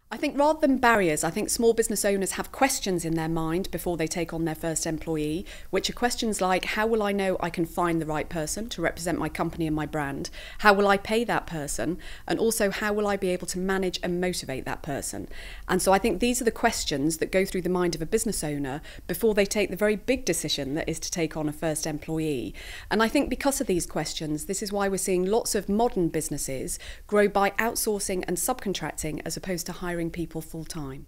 I think rather than barriers, I think small business owners have questions in their mind before they take on their first employee, which are questions like, how will I know I can find the right person to represent my company and my brand? How will I pay that person? And also, how will I be able to manage and motivate that person? And so I think these are the questions that go through the mind of a business owner before they take the very big decision that is to take on a first employee. And I think because of these questions, this is why we're seeing lots of modern businesses grow by outsourcing and subcontracting as opposed to hiring people full-time.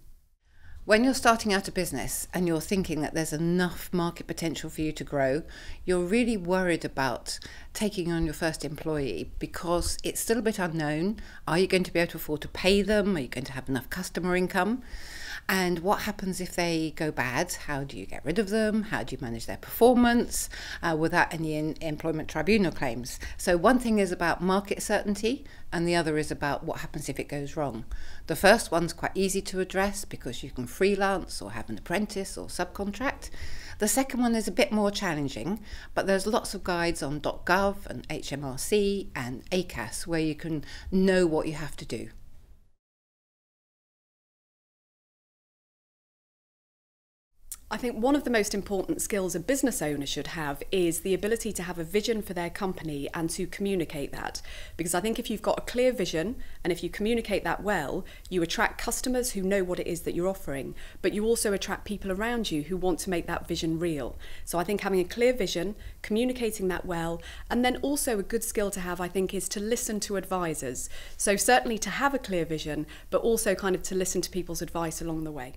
When you're starting out a business and you're thinking that there's enough market potential for you to grow, you're really worried about taking on your first employee because it's still a bit unknown. Are you going to be able to afford to pay them? Are you going to have enough customer income? And what happens if they go bad? How do you get rid of them? How do you manage their performance without any employment tribunal claims? So one thing is about market certainty and the other is about what happens if it goes wrong. The first one's quite easy to address because you can freelance or have an apprentice or subcontract. The second one is a bit more challenging, but there's lots of guides on .gov and HMRC and ACAS where you can know what you have to do. I think one of the most important skills a business owner should have is the ability to have a vision for their company and to communicate that. Because I think if you've got a clear vision and if you communicate that well, you attract customers who know what it is that you're offering, but you also attract people around you who want to make that vision real. So I think having a clear vision, communicating that well, and then also a good skill to have, I think, is to listen to advisors. So certainly to have a clear vision, but also kind of to listen to people's advice along the way.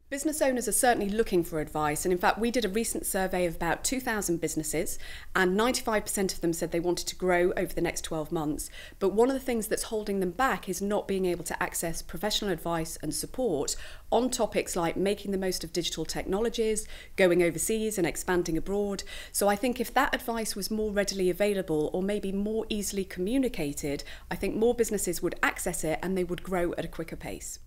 Business owners are certainly looking for advice, and in fact we did a recent survey of about 2,000 businesses and 95% of them said they wanted to grow over the next 12 months. But one of the things that's holding them back is not being able to access professional advice and support on topics like making the most of digital technologies, going overseas and expanding abroad. So I think if that advice was more readily available or maybe more easily communicated, I think more businesses would access it and they would grow at a quicker pace.